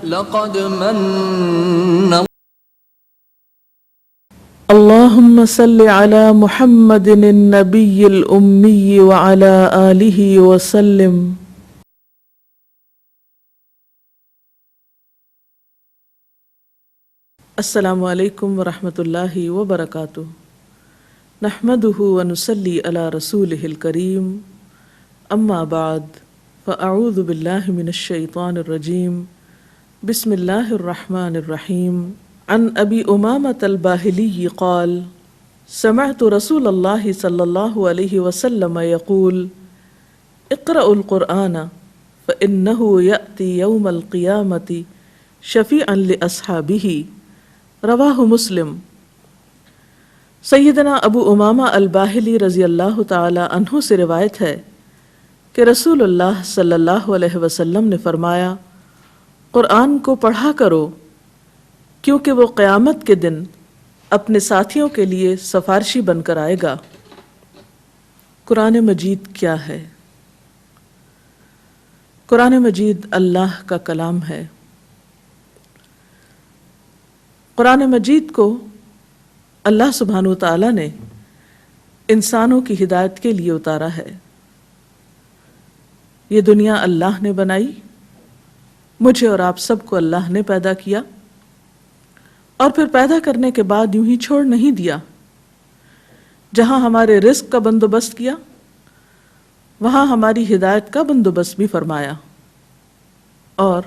لقد من اللهم صل على محمد النبي الأمي وعلى آله وسلم. السلام علیکم ورحمۃ اللہ وبرکاتہ. نحمده ونصلي على رسوله الكريم. اما بعد فاعوذ باللہ من الشیطان الرجیم. بسم اللہ الرحمن الرحیم. عن ابی امامة الباہلی قال سمعت رسول اللہ صلی اللہ علیہ وسلم یقول اقرأوا القرآن فإنه يأتي يوم القیامة شفیعا لأصحابہ. رواہ مسلم. سیدنا ابو امامہ الباہلی رضی اللہ تعالی عنہ سے روایت ہے کہ رسول اللہ صلی اللہ علیہ وسلم نے فرمایا قرآن کو پڑھا کرو کیونکہ وہ قیامت کے دن اپنے ساتھیوں کے لیے سفارشی بن کر آئے گا. قرآن مجید کیا ہے؟ قرآن مجید اللہ کا کلام ہے. قرآن مجید کو اللہ سبحانہ وتعالی نے انسانوں کی ہدایت کے لیے اتارا ہے. یہ دنیا اللہ نے بنائی، مجھے اور آپ سب کو اللہ نے پیدا کیا، اور پھر پیدا کرنے کے بعد یوں ہی چھوڑ نہیں دیا. جہاں ہمارے رزق کا بندوبست کیا وہاں ہماری ہدایت کا بندوبست بھی فرمایا، اور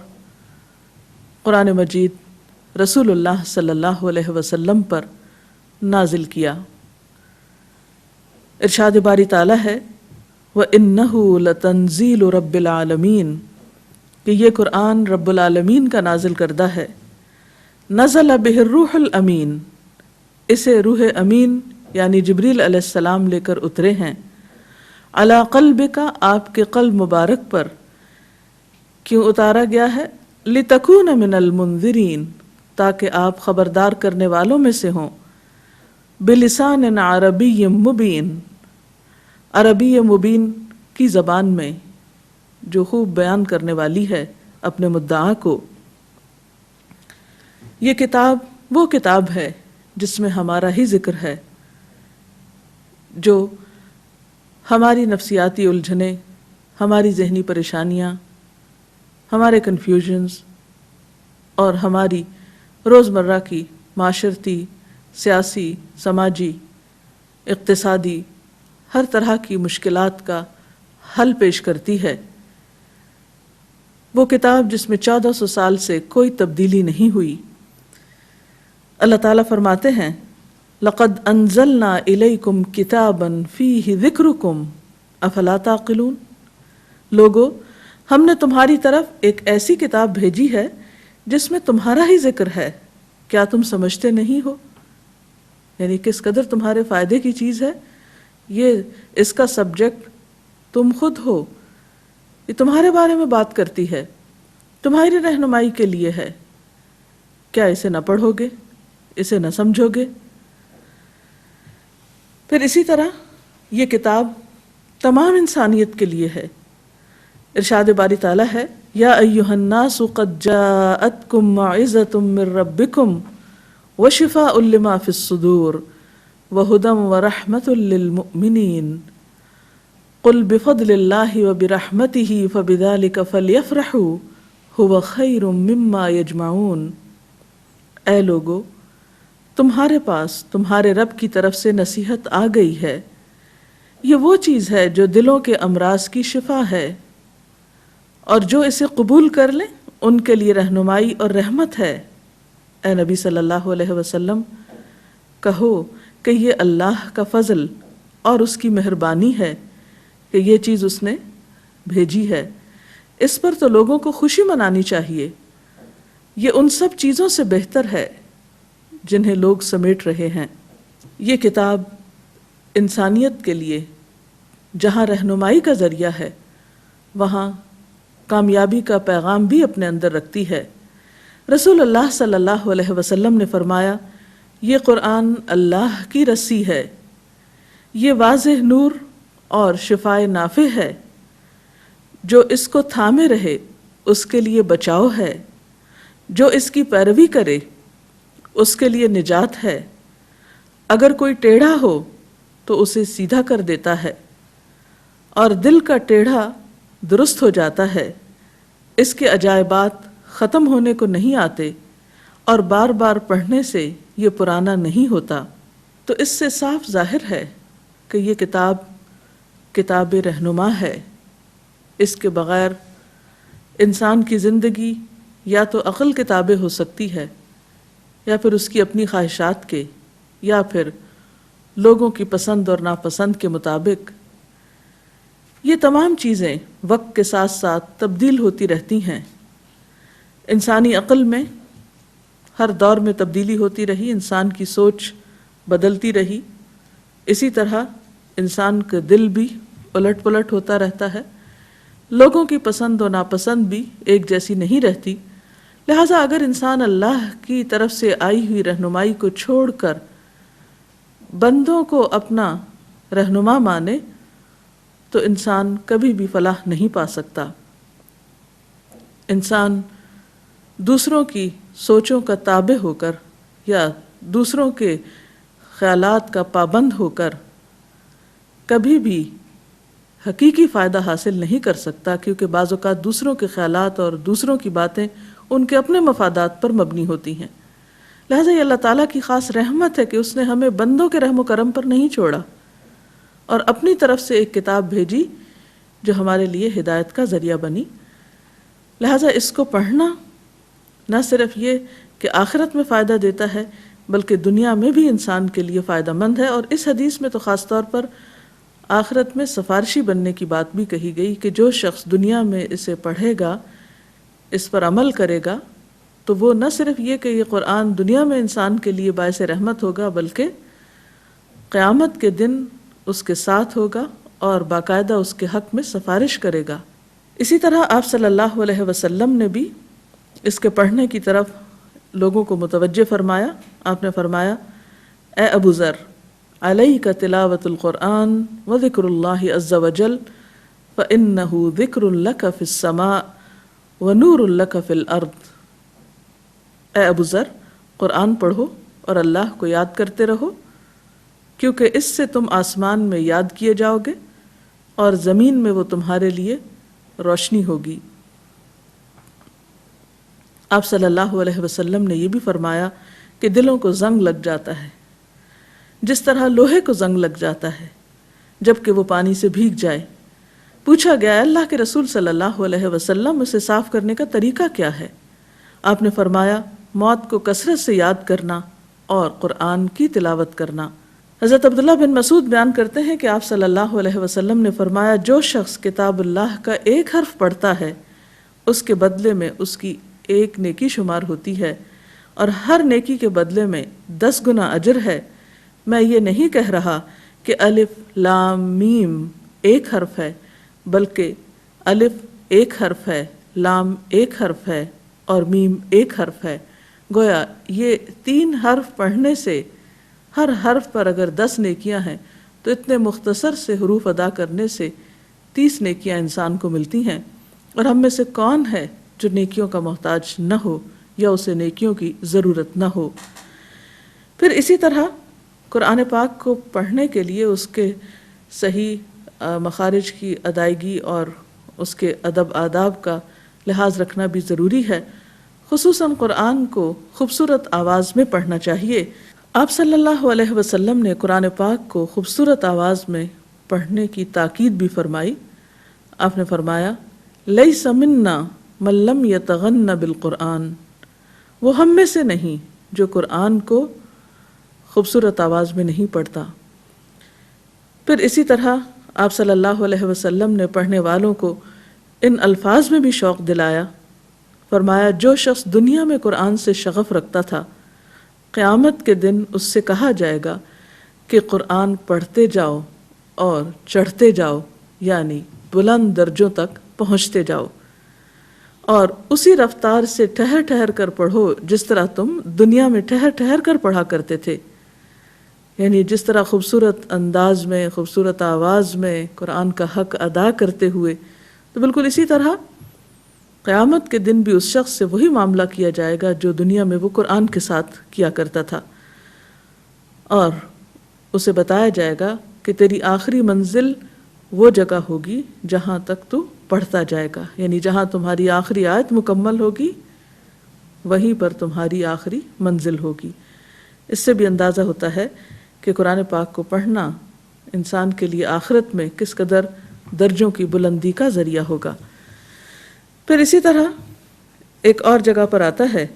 قرآن مجید رسول اللہ صلی اللہ علیہ وسلم پر نازل کیا. ارشاد باری تعالیٰ ہے وَإِنَّهُ لَتَنزِيلُ رَبِّ الْعَالَمِينَ کہ یہ قرآن رب العالمین کا نازل کردہ ہے. نزل بہ الروح الامین اسے روح امین یعنی جبریل علیہ السلام لے کر اترے ہیں. علی قلبک آپ کے قلب مبارک پر. کیوں اتارا گیا ہے؟ لتکون من المنذرین تاکہ آپ خبردار کرنے والوں میں سے ہوں. بلسان عربی مبین عربی مبین کی زبان میں جو خوب بیان کرنے والی ہے اپنے مدعا کو. یہ کتاب وہ کتاب ہے جس میں ہمارا ہی ذکر ہے، جو ہماری نفسیاتی الجھنیں، ہماری ذہنی پریشانیاں، ہمارے کنفیوژنز اور ہماری روزمرہ کی معاشرتی، سیاسی، سماجی، اقتصادی ہر طرح کی مشکلات کا حل پیش کرتی ہے. وہ کتاب جس میں 1400 سال سے کوئی تبدیلی نہیں ہوئی. اللہ تعالیٰ فرماتے ہیں لَقَدْ أَنزَلْنَا إِلَيْكُمْ كِتَابًا فِيهِ ذِكْرُكُمْ أَفَلَا تَعْقِلُونَ. لوگو ہم نے تمہاری طرف ایک ایسی کتاب بھیجی ہے جس میں تمہارا ہی ذکر ہے، کیا تم سمجھتے نہیں ہو؟ یعنی کس قدر تمہارے فائدے کی چیز ہے. یہ اس کا سبجیکٹ تم خود ہو، یہ تمہارے بارے میں بات کرتی ہے، تمہاری رہنمائی کے لیے ہے. کیا اسے نہ پڑھو گے، اسے نہ سمجھو گے؟ پھر اسی طرح یہ کتاب تمام انسانیت کے لیے ہے. ارشاد باری تعالیٰ ہے یا ایھا الناس قد جاءتکم موعظۃ من ربکم وشفاء لما فی الصدور وہدی ورحمۃ للمؤمنین قل بفضل اللہ وبرحمتہ فبذلک فلیفرحوا ھو خیر مما یجمعون. اے لوگو تمہارے پاس تمہارے رب کی طرف سے نصیحت آ گئی ہے. یہ وہ چیز ہے جو دلوں کے امراض کی شفا ہے، اور جو اسے قبول کر لیں ان کے لیے رہنمائی اور رحمت ہے. اے نبی صلی اللہ علیہ وسلم کہو کہ یہ اللہ کا فضل اور اس کی مہربانی ہے کہ یہ چیز اس نے بھیجی ہے. اس پر تو لوگوں کو خوشی منانی چاہیے. یہ ان سب چیزوں سے بہتر ہے جنہیں لوگ سمیٹ رہے ہیں. یہ کتاب انسانیت کے لیے جہاں رہنمائی کا ذریعہ ہے وہاں کامیابی کا پیغام بھی اپنے اندر رکھتی ہے. رسول اللہ صلی اللہ علیہ وسلم نے فرمایا یہ قرآن اللہ کی رسی ہے، یہ واضح نور اور شفائے نافع ہے. جو اس کو تھامے رہے اس کے لیے بچاؤ ہے، جو اس کی پیروی کرے اس کے لیے نجات ہے، اگر کوئی ٹیڑھا ہو تو اسے سیدھا کر دیتا ہے، اور دل کا ٹیڑھا درست ہو جاتا ہے۔ اس کے عجائبات ختم ہونے کو نہیں آتے، اور بار بار پڑھنے سے یہ پرانا نہیں ہوتا۔ تو اس سے صاف ظاہر ہے کہ یہ کتاب رہنما ہے۔ اس کے بغیر انسان کی زندگی یا تو عقل کے تابع ہو سکتی ہے، یا پھر اس کی اپنی خواہشات کے، یا پھر لوگوں کی پسند اور ناپسند کے مطابق۔ یہ تمام چیزیں وقت کے ساتھ ساتھ تبدیل ہوتی رہتی ہیں۔ انسانی عقل میں ہر دور میں تبدیلی ہوتی رہی، انسان کی سوچ بدلتی رہی، اسی طرح انسان کا دل بھی الٹ پلٹ ہوتا رہتا ہے، لوگوں کی پسند و ناپسند بھی ایک جیسی نہیں رہتی۔ لہٰذا اگر انسان اللہ کی طرف سے آئی ہوئی رہنمائی کو چھوڑ کر بندوں کو اپنا رہنما مانے تو انسان کبھی بھی فلاح نہیں پا سکتا۔ انسان دوسروں کی سوچوں کا تابع ہو کر یا دوسروں کے خیالات کا پابند ہو کر کبھی بھی حقیقی فائدہ حاصل نہیں کر سکتا، کیونکہ بعض اوقات دوسروں کے خیالات اور دوسروں کی باتیں ان کے اپنے مفادات پر مبنی ہوتی ہیں۔ لہٰذا یہ اللہ تعالیٰ کی خاص رحمت ہے کہ اس نے ہمیں بندوں کے رحم و کرم پر نہیں چھوڑا، اور اپنی طرف سے ایک کتاب بھیجی جو ہمارے لیے ہدایت کا ذریعہ بنی۔ لہٰذا اس کو پڑھنا نہ صرف یہ کہ آخرت میں فائدہ دیتا ہے، بلکہ دنیا میں بھی انسان کے لیے فائدہ مند ہے۔ اور اس حدیث میں تو خاص طور پر آخرت میں سفارشی بننے کی بات بھی کہی گئی کہ جو شخص دنیا میں اسے پڑھے گا، اس پر عمل کرے گا، تو وہ نہ صرف یہ کہ یہ قرآن دنیا میں انسان کے لیے باعث رحمت ہوگا، بلکہ قیامت کے دن اس کے ساتھ ہوگا اور باقاعدہ اس کے حق میں سفارش کرے گا۔ اسی طرح آپ صلی اللہ علیہ وسلم نے بھی اس کے پڑھنے کی طرف لوگوں کو متوجہ فرمایا۔ آپ نے فرمایا، اے ابو ذر، علیک تلاوت القرآن وذکر اللہ عز وجل فإنہ ذکر لک فی السماء ونور لک فی الارض۔ اے ابو ذر، قرآن پڑھو اور اللہ کو یاد کرتے رہو، کیونکہ اس سے تم آسمان میں یاد کیے جاؤ گے اور زمین میں وہ تمہارے لیے روشنی ہوگی۔ آپ صلی اللہ علیہ وسلم نے یہ بھی فرمایا کہ دلوں کو زنگ لگ جاتا ہے، جس طرح لوہے کو زنگ لگ جاتا ہے جبکہ وہ پانی سے بھیگ جائے۔ پوچھا گیا، اللہ کے رسول صلی اللہ علیہ وسلم، اسے صاف کرنے کا طریقہ کیا ہے؟ آپ نے فرمایا، موت کو کثرت سے یاد کرنا اور قرآن کی تلاوت کرنا۔ حضرت عبداللہ بن مسعود بیان کرتے ہیں کہ آپ صلی اللہ علیہ وسلم نے فرمایا، جو شخص کتاب اللہ کا ایک حرف پڑھتا ہے اس کے بدلے میں اس کی ایک نیکی شمار ہوتی ہے، اور ہر نیکی کے بدلے میں 10 گنا اجر ہے۔ میں یہ نہیں کہہ رہا کہ الف لام میم ایک حرف ہے، بلکہ الف ایک حرف ہے، لام ایک حرف ہے اور میم ایک حرف ہے۔ گویا یہ 3 حرف پڑھنے سے ہر حرف پر اگر 10 نیکیاں ہیں تو اتنے مختصر سے حروف ادا کرنے سے 30 نیکیاں انسان کو ملتی ہیں۔ اور ہم میں سے کون ہے جو نیکیوں کا محتاج نہ ہو یا اسے نیکیوں کی ضرورت نہ ہو؟ پھر اسی طرح قرآن پاک کو پڑھنے کے لیے اس کے صحیح مخارج کی ادائیگی اور اس کے ادب آداب کا لحاظ رکھنا بھی ضروری ہے۔ خصوصاً قرآن کو خوبصورت آواز میں پڑھنا چاہیے۔ آپ صلی اللہ علیہ وسلم نے قرآن پاک کو خوبصورت آواز میں پڑھنے کی تاکید بھی فرمائی۔ آپ نے فرمایا، لیس منا من لم یتغن بالقرآن، وہ ہم میں سے نہیں جو قرآن کو خوبصورت آواز میں نہیں پڑھتا۔ پھر اسی طرح آپ صلی اللہ علیہ وسلم نے پڑھنے والوں کو ان الفاظ میں بھی شوق دلایا۔ فرمایا، جو شخص دنیا میں قرآن سے شغف رکھتا تھا، قیامت کے دن اس سے کہا جائے گا کہ قرآن پڑھتے جاؤ اور چڑھتے جاؤ، یعنی بلند درجوں تک پہنچتے جاؤ، اور اسی رفتار سے ٹھہر ٹھہر کر پڑھو جس طرح تم دنیا میں ٹھہر ٹھہر کر پڑھا کرتے تھے۔ یعنی جس طرح خوبصورت انداز میں، خوبصورت آواز میں قرآن کا حق ادا کرتے ہوئے، تو بالکل اسی طرح قیامت کے دن بھی اس شخص سے وہی معاملہ کیا جائے گا جو دنیا میں وہ قرآن کے ساتھ کیا کرتا تھا، اور اسے بتایا جائے گا کہ تیری آخری منزل وہ جگہ ہوگی جہاں تک تو پڑھتا جائے گا، یعنی جہاں تمہاری آخری آیت مکمل ہوگی وہیں پر تمہاری آخری منزل ہوگی۔ اس سے بھی اندازہ ہوتا ہے کہ قرآن پاک کو پڑھنا انسان کے لیے آخرت میں کس قدر درجوں کی بلندی کا ذریعہ ہوگا۔ پھر اسی طرح ایک اور جگہ پر آتا ہے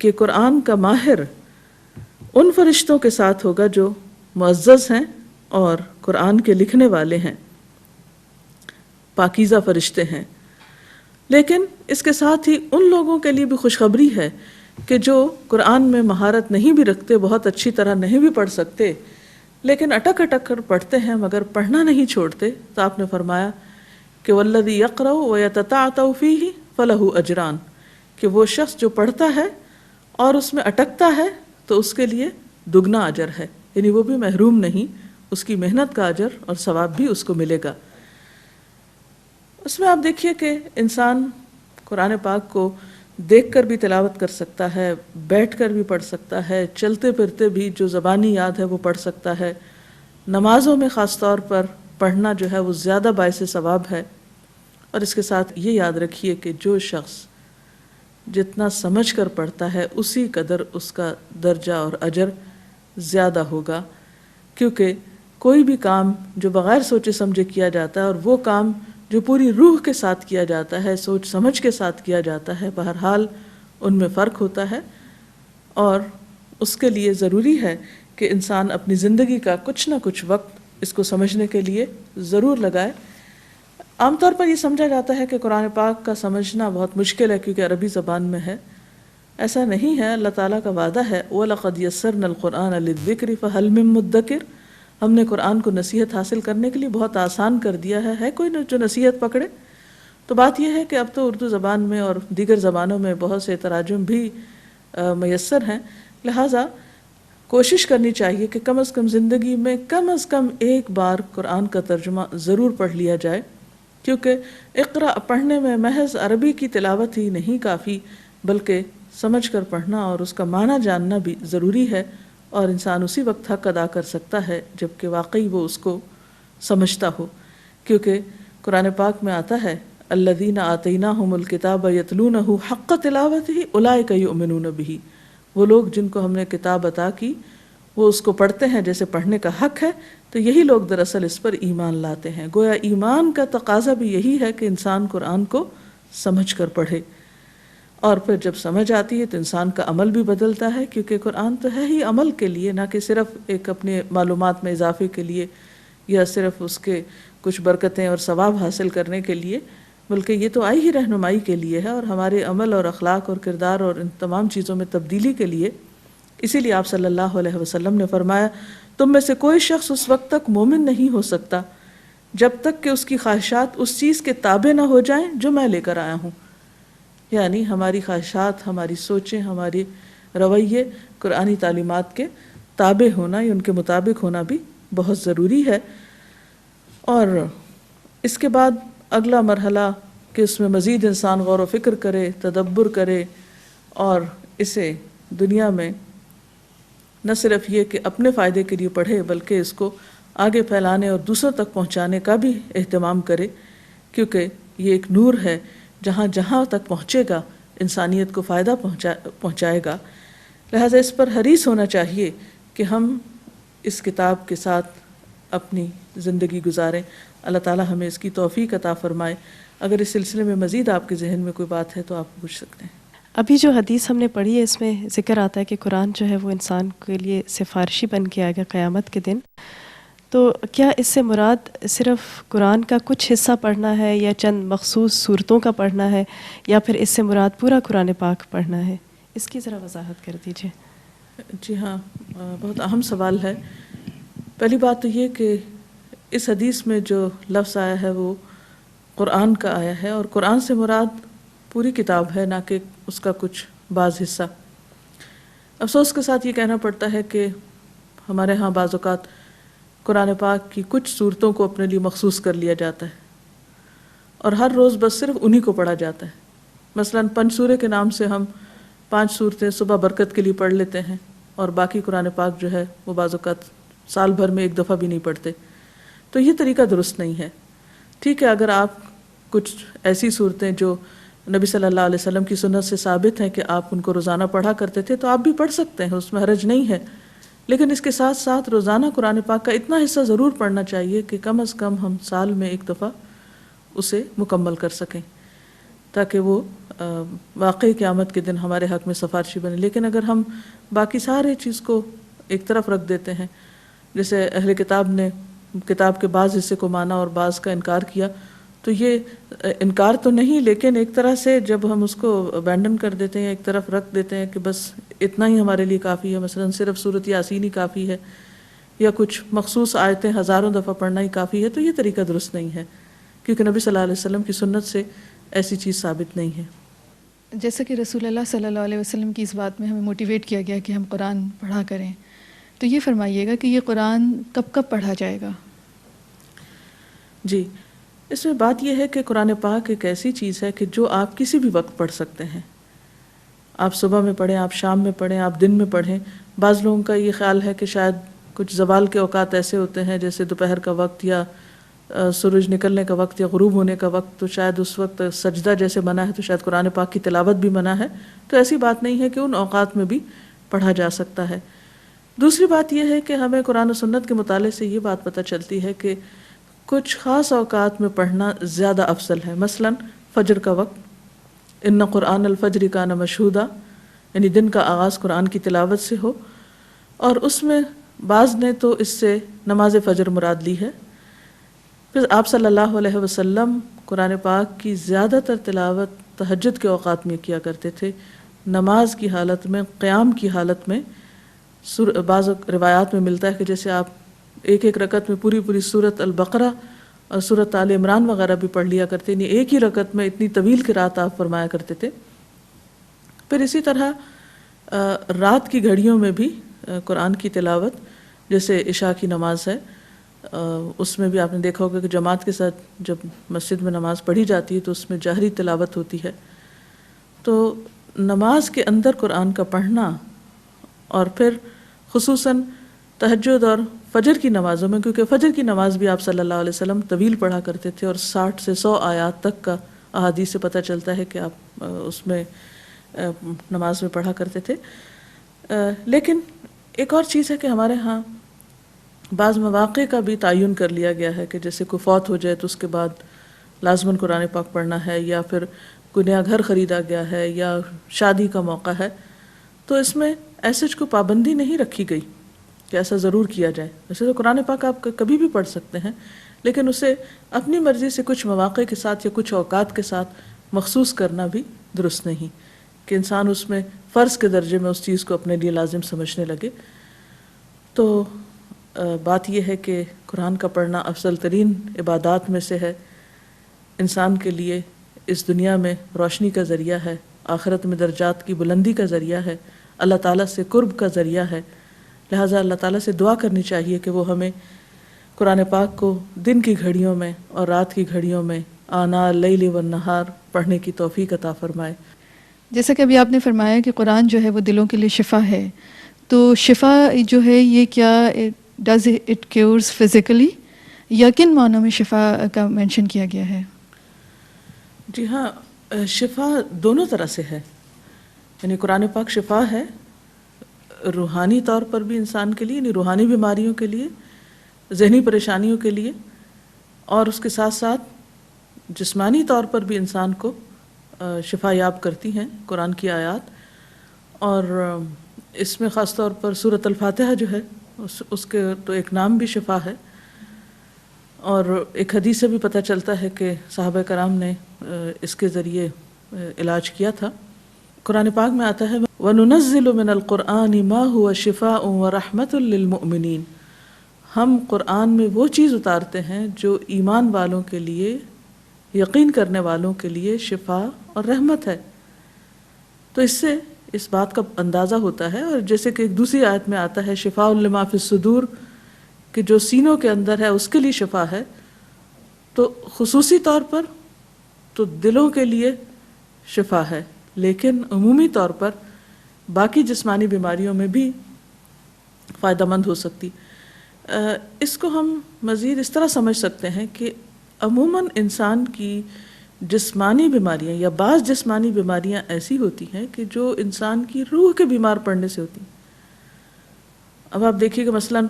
کہ قرآن کا ماہر ان فرشتوں کے ساتھ ہوگا جو معزز ہیں اور قرآن کے لکھنے والے ہیں، پاکیزہ فرشتے ہیں۔ لیکن اس کے ساتھ ہی ان لوگوں کے لیے بھی خوشخبری ہے کہ جو قرآن میں مہارت نہیں بھی رکھتے، بہت اچھی طرح نہیں بھی پڑھ سکتے، لیکن اٹک اٹک کر پڑھتے ہیں مگر پڑھنا نہیں چھوڑتے، تو آپ نے فرمایا کہ والذی یقرأ ویتتعتع فیہ فلہ اجران، کہ وہ شخص جو پڑھتا ہے اور اس میں اٹکتا ہے تو اس کے لیے دگنا اجر ہے، یعنی وہ بھی محروم نہیں، اس کی محنت کا اجر اور ثواب بھی اس کو ملے گا۔ اس میں آپ دیکھیے کہ انسان قرآن پاک کو دیکھ کر بھی تلاوت کر سکتا ہے، بیٹھ کر بھی پڑھ سکتا ہے، چلتے پھرتے بھی جو زبانی یاد ہے وہ پڑھ سکتا ہے۔ نمازوں میں خاص طور پر پڑھنا جو ہے وہ زیادہ باعث ثواب ہے۔ اور اس کے ساتھ یہ یاد رکھیے کہ جو شخص جتنا سمجھ کر پڑھتا ہے اسی قدر اس کا درجہ اور اجر زیادہ ہوگا، کیونکہ کوئی بھی کام جو بغیر سوچے سمجھے کیا جاتا ہے اور وہ کام جو پوری روح کے ساتھ کیا جاتا ہے، سوچ سمجھ کے ساتھ کیا جاتا ہے، بہرحال ان میں فرق ہوتا ہے، اور اس کے لیے ضروری ہے کہ انسان اپنی زندگی کا کچھ نہ کچھ وقت اس کو سمجھنے کے لیے ضرور لگائے۔ عام طور پر یہ سمجھا جاتا ہے کہ قرآن پاک کا سمجھنا بہت مشکل ہے کیونکہ عربی زبان میں ہے۔ ایسا نہیں ہے، اللہ تعالیٰ کا وعدہ ہے وَلَقَدْ يَسَّرْنَا الْقُرْآنَ لِلذِّكْرِ فَهَلْ مِن مُدَّكِرٍ، ہم نے قرآن کو نصیحت حاصل کرنے کے لیے بہت آسان کر دیا ہے کوئی جو نصیحت پکڑے؟ تو بات یہ ہے کہ اب تو اردو زبان میں اور دیگر زبانوں میں بہت سے تراجم بھی میسر ہیں، لہٰذا کوشش کرنی چاہیے کہ کم از کم زندگی میں کم از کم ایک بار قرآن کا ترجمہ ضرور پڑھ لیا جائے، کیونکہ اقرا پڑھنے میں محض عربی کی تلاوت ہی نہیں کافی، بلکہ سمجھ کر پڑھنا اور اس کا معنی جاننا بھی ضروری ہے، اور انسان اسی وقت حق ادا کر سکتا ہے جب کہ واقعی وہ اس کو سمجھتا ہو، کیونکہ قرآن پاک میں آتا ہے الذین آتیناہم الکتاب یتلونہ حق تلاوتہ اولئک یؤمنون بہ، وہ لوگ جن کو ہم نے کتاب عطا کی وہ اس کو پڑھتے ہیں جیسے پڑھنے کا حق ہے، تو یہی لوگ دراصل اس پر ایمان لاتے ہیں۔ گویا ایمان کا تقاضا بھی یہی ہے کہ انسان قرآن کو سمجھ کر پڑھے، اور پھر جب سمجھ آتی ہے تو انسان کا عمل بھی بدلتا ہے، کیونکہ قرآن تو ہے ہی عمل کے لیے، نہ کہ صرف ایک اپنے معلومات میں اضافے کے لیے یا صرف اس کے کچھ برکتیں اور ثواب حاصل کرنے کے لیے، بلکہ یہ تو آئی ہی رہنمائی کے لیے ہے اور ہمارے عمل اور اخلاق اور کردار اور ان تمام چیزوں میں تبدیلی کے لیے۔ اسی لیے آپ صلی اللہ علیہ وسلم نے فرمایا تم میں سے کوئی شخص اس وقت تک مومن نہیں ہو سکتا جب تک کہ اس کی خواہشات اس چیز کے تابع نہ ہو جائیں جو میں لے کر آیا ہوں، یعنی ہماری خواہشات، ہماری سوچیں، ہماری رویے قرآنی تعلیمات کے تابع ہونا یا ان کے مطابق ہونا بھی بہت ضروری ہے۔ اور اس کے بعد اگلا مرحلہ کہ اس میں مزید انسان غور و فکر کرے، تدبر کرے، اور اسے دنیا میں نہ صرف یہ کہ اپنے فائدے کے لیے پڑھے بلکہ اس کو آگے پھیلانے اور دوسروں تک پہنچانے کا بھی اہتمام کرے، کیونکہ یہ ایک نور ہے جہاں جہاں تک پہنچے گا انسانیت کو فائدہ پہنچائے گا۔ لہٰذا اس پر حریص ہونا چاہیے کہ ہم اس کتاب کے ساتھ اپنی زندگی گزاریں۔ اللہ تعالیٰ ہمیں اس کی توفیق عطا فرمائے۔ اگر اس سلسلے میں مزید آپ کے ذہن میں کوئی بات ہے تو آپ پوچھ سکتے ہیں۔ ابھی جو حدیث ہم نے پڑھی ہے اس میں ذکر آتا ہے کہ قرآن جو ہے وہ انسان کے لیے سفارشی بن کے آئے گا قیامت کے دن، تو کیا اس سے مراد صرف قرآن کا کچھ حصہ پڑھنا ہے یا چند مخصوص صورتوں کا پڑھنا ہے، یا پھر اس سے مراد پورا قرآن پاک پڑھنا ہے؟ اس کی ذرا وضاحت کر دیجیے۔ جی ہاں، بہت اہم سوال ہے۔ پہلی بات تو یہ کہ اس حدیث میں جو لفظ آیا ہے وہ قرآن کا آیا ہے، اور قرآن سے مراد پوری کتاب ہے، نہ کہ اس کا کچھ بعض حصہ۔ افسوس کے ساتھ یہ کہنا پڑتا ہے کہ ہمارے ہاں بعض اوقات قرآن پاک کی کچھ صورتوں کو اپنے لیے مخصوص کر لیا جاتا ہے اور ہر روز بس صرف انہی کو پڑھا جاتا ہے، مثلاً پنجسورے کے نام سے ہم 5 صورتیں صبح برکت کے لیے پڑھ لیتے ہیں اور باقی قرآن پاک جو ہے وہ بعض اوقات سال بھر میں ایک دفعہ بھی نہیں پڑھتے، تو یہ طریقہ درست نہیں ہے۔ ٹھیک ہے، اگر آپ کچھ ایسی صورتیں جو نبی صلی اللہ علیہ وسلم کی سنت سے ثابت ہیں کہ آپ ان کو روزانہ پڑھا کرتے تھے تو آپ بھی پڑھ سکتے ہیں، اس میں حرج نہیں ہے، لیکن اس کے ساتھ ساتھ روزانہ قرآن پاک کا اتنا حصہ ضرور پڑھنا چاہیے کہ کم از کم ہم سال میں ایک دفعہ اسے مکمل کر سکیں، تاکہ وہ واقعی قیامت کے دن ہمارے حق میں سفارشی بنے۔ لیکن اگر ہم باقی سارے چیز کو ایک طرف رکھ دیتے ہیں، جیسے اہل کتاب نے کتاب کے بعض حصے کو مانا اور بعض کا انکار کیا، تو یہ انکار تو نہیں، لیکن ایک طرح سے جب ہم اس کو ابینڈن کر دیتے ہیں، ایک طرف رکھ دیتے ہیں کہ بس اتنا ہی ہمارے لیے کافی ہے، مثلا صرف سورۃ یاسین ہی کافی ہے یا کچھ مخصوص آیتیں ہزاروں دفعہ پڑھنا ہی کافی ہے، تو یہ طریقہ درست نہیں ہے، کیونکہ نبی صلی اللہ علیہ وسلم کی سنت سے ایسی چیز ثابت نہیں ہے۔ جیسا کہ رسول اللہ صلی اللہ علیہ وسلم کی اس بات میں ہمیں موٹیویٹ کیا گیا کہ ہم قرآن پڑھا کریں، تو یہ فرمائیے گا کہ یہ قرآن کب کب پڑھا جائے گا؟ جی، اس میں بات یہ ہے کہ قرآن پاک ایک ایسی چیز ہے کہ جو آپ کسی بھی وقت پڑھ سکتے ہیں، آپ صبح میں پڑھیں، آپ شام میں پڑھیں، آپ دن میں پڑھیں۔ بعض لوگوں کا یہ خیال ہے کہ شاید کچھ زوال کے اوقات ایسے ہوتے ہیں جیسے دوپہر کا وقت یا سورج نکلنے کا وقت یا غروب ہونے کا وقت، تو شاید اس وقت سجدہ جیسے منع ہے تو شاید قرآن پاک کی تلاوت بھی منع ہے، تو ایسی بات نہیں ہے کہ ان اوقات میں بھی پڑھا جا سکتا ہے۔ دوسری بات یہ ہے کہ ہمیں قرآن و سنت کے مطالعے سے یہ بات پتہ چلتی ہے کہ کچھ خاص اوقات میں پڑھنا زیادہ افضل ہے، مثلا فجر کا وقت، ان قرآن الفجر کان مشہودا، یعنی دن کا آغاز قرآن کی تلاوت سے ہو، اور اس میں بعض نے تو اس سے نماز فجر مراد لی ہے۔ پھر آپ صلی اللہ علیہ وسلم قرآن پاک کی زیادہ تر تلاوت تہجد کے اوقات میں کیا کرتے تھے، نماز کی حالت میں، قیام کی حالت میں۔ بعض روایات میں ملتا ہے کہ جیسے آپ ایک ایک رکعت میں پوری سورۃ البقرہ اور سورۃ آل عمران وغیرہ بھی پڑھ لیا کرتے، یعنی ایک ہی رکعت میں اتنی طویل قرات آپ فرمایا کرتے تھے۔ پھر اسی طرح رات کی گھڑیوں میں بھی قرآن کی تلاوت، جیسے عشاء کی نماز ہے، اس میں بھی آپ نے دیکھا ہوگا کہ جماعت کے ساتھ جب مسجد میں نماز پڑھی جاتی ہے تو اس میں جہری تلاوت ہوتی ہے۔ تو نماز کے اندر قرآن کا پڑھنا، اور پھر خصوصاً تہجد اور فجر کی نمازوں میں، کیونکہ فجر کی نماز بھی آپ صلی اللہ علیہ وسلم طویل پڑھا کرتے تھے اور 60 سے 100 آیات تک کا احادیث سے پتہ چلتا ہے کہ آپ اس میں نماز میں پڑھا کرتے تھے۔ لیکن ایک اور چیز ہے کہ ہمارے ہاں بعض مواقع کا بھی تعین کر لیا گیا ہے کہ جیسے کوئی فوت ہو جائے تو اس کے بعد لازماً قرآن پاک پڑھنا ہے، یا پھر کوئی نیا گھر خریدا گیا ہے یا شادی کا موقع ہے، تو اس میں ایسے کوئی پابندی نہیں رکھی گئی کہ ایسا ضرور کیا جائے۔ ویسے تو قرآن پاک آپ کبھی بھی پڑھ سکتے ہیں، لیکن اسے اپنی مرضی سے کچھ مواقع کے ساتھ یا کچھ اوقات کے ساتھ مخصوص کرنا بھی درست نہیں کہ انسان اس میں فرض کے درجے میں اس چیز کو اپنے لیے لازم سمجھنے لگے۔ تو بات یہ ہے کہ قرآن کا پڑھنا افضل ترین عبادات میں سے ہے، انسان کے لیے اس دنیا میں روشنی کا ذریعہ ہے، آخرت میں درجات کی بلندی کا ذریعہ ہے، اللہ تعالیٰ سے قرب کا ذریعہ ہے۔ لہٰذا اللہ تعالیٰ سے دعا کرنی چاہیے کہ وہ ہمیں قرآن پاک کو دن کی گھڑیوں میں اور رات کی گھڑیوں میں آناء اللیل والنہار پڑھنے کی توفیق عطا فرمائے۔ جیسا کہ ابھی آپ نے فرمایا کہ قرآن جو ہے وہ دلوں کے لیے شفا ہے، تو شفا جو ہے یہ کیا ڈز اٹ کیورز فزیکلی، یا کن معنوں میں شفا کا مینشن کیا گیا ہے؟ جی ہاں، شفا دونوں طرح سے ہے، یعنی قرآن پاک شفا ہے روحانی طور پر بھی انسان کے لیے، یعنی روحانی بیماریوں کے لیے، ذہنی پریشانیوں کے لیے، اور اس کے ساتھ ساتھ جسمانی طور پر بھی انسان کو شفا یاب کرتی ہیں قرآن کی آیات۔ اور اس میں خاص طور پر سورۃ الفاتحہ جو ہے اس کے تو ایک نام بھی شفا ہے، اور ایک حدیث سے بھی پتہ چلتا ہے کہ صحابہ کرام نے اس کے ذریعے علاج کیا تھا۔ قرآن پاک میں آتا ہے وَنُنَزِّلُ مِنَ الْقُرْآنِ مَا هُوَ شِفَاءٌ وَرَحْمَةٌ لِّلْمُؤْمِنِينَ، ہم قرآن میں وہ چیز اتارتے ہیں جو ایمان والوں کے لیے، یقین کرنے والوں کے لیے شفا اور رحمت ہے۔ تو اس سے اس بات کا اندازہ ہوتا ہے، اور جیسے کہ ایک دوسری آیت میں آتا ہے شفاء لما فی الصدور، کہ جو سینوں کے اندر ہے اس کے لیے شفا ہے، تو خصوصی طور پر تو دلوں کے لیے شفا ہے، لیکن عمومی طور پر باقی جسمانی بیماریوں میں بھی فائدہ مند ہو سکتی۔ اس کو ہم مزید اس طرح سمجھ سکتے ہیں کہ عموماً انسان کی جسمانی بیماریاں یا بعض جسمانی بیماریاں ایسی ہوتی ہیں کہ جو انسان کی روح کے بیمار پڑنے سے ہوتی ہیں۔ اب آپ دیکھیے کہ مثلاً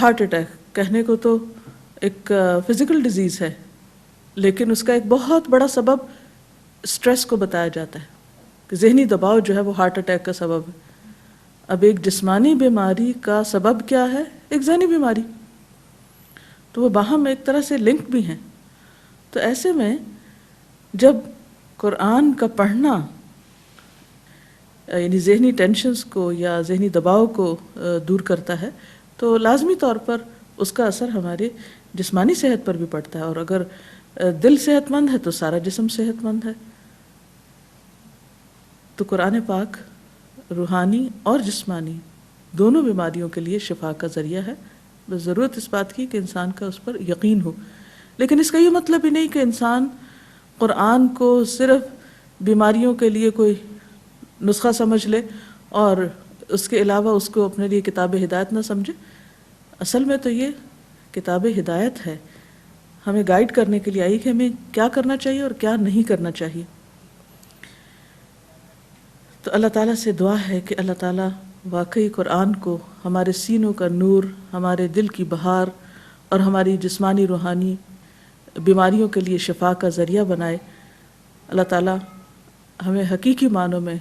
ہارٹ اٹیک کہنے کو تو ایک فزیکل ڈیزیز ہے، لیکن اس کا ایک بہت بڑا سبب سٹریس کو بتایا جاتا ہے کہ ذہنی دباؤ جو ہے وہ ہارٹ اٹیک کا سبب ہے۔ اب ایک جسمانی بیماری کا سبب کیا ہے؟ ایک ذہنی بیماری، تو وہ باہم ایک طرح سے لنک بھی ہیں۔ تو ایسے میں جب قرآن کا پڑھنا یعنی ذہنی ٹینشنز کو یا ذہنی دباؤ کو دور کرتا ہے تو لازمی طور پر اس کا اثر ہمارے جسمانی صحت پر بھی پڑتا ہے، اور اگر دل صحت مند ہے تو سارا جسم صحت مند ہے۔ تو قرآن پاک روحانی اور جسمانی دونوں بیماریوں کے لیے شفا کا ذریعہ ہے، بس ضرورت اس بات کی کہ انسان کا اس پر یقین ہو۔ لیکن اس کا یہ مطلب ہی نہیں کہ انسان قرآن کو صرف بیماریوں کے لیے کوئی نسخہ سمجھ لے اور اس کے علاوہ اس کو اپنے لیے کتاب ہدایت نہ سمجھے۔ اصل میں تو یہ کتاب ہدایت ہے، ہمیں گائیڈ کرنے کے لیے آئی کہ ہمیں کیا کرنا چاہیے اور کیا نہیں کرنا چاہیے۔ تو اللہ تعالیٰ سے دعا ہے کہ اللہ تعالیٰ واقعی قرآن کو ہمارے سینوں کا نور، ہمارے دل کی بہار اور ہماری جسمانی روحانی بیماریوں کے لیے شفا کا ذریعہ بنائے۔ اللہ تعالیٰ ہمیں حقیقی معنوں میں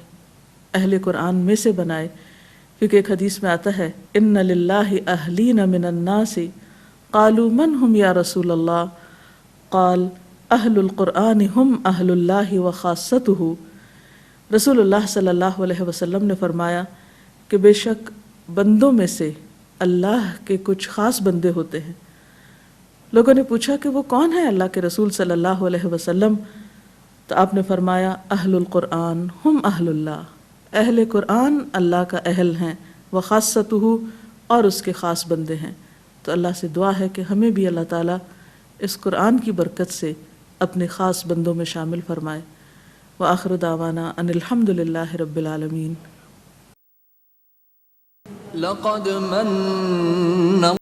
اہل قرآن میں سے بنائے، کیونکہ ایک حدیث میں آتا ہے ان للہ اہلین من الناس قالوا من ہم یا رسول اللہ قال اہل القرآن ہم اہل اللہ وخاصتہ۔ رسول اللہ صلی اللہ علیہ وسلم نے فرمایا کہ بے شک بندوں میں سے اللہ کے کچھ خاص بندے ہوتے ہیں۔ لوگوں نے پوچھا کہ وہ کون ہے اللہ کے رسول صلی اللہ علیہ وسلم؟ تو آپ نے فرمایا اہل القرآن ہم اہل اللہ، اہل قرآن اللہ کا اہل ہیں، وخاصتہ اور اس کے خاص بندے ہیں۔ تو اللہ سے دعا ہے کہ ہمیں بھی اللہ تعالیٰ اس قرآن کی برکت سے اپنے خاص بندوں میں شامل فرمائے۔ وآخر دعوانا ان الحمد للہ رب العالمین۔ لقد من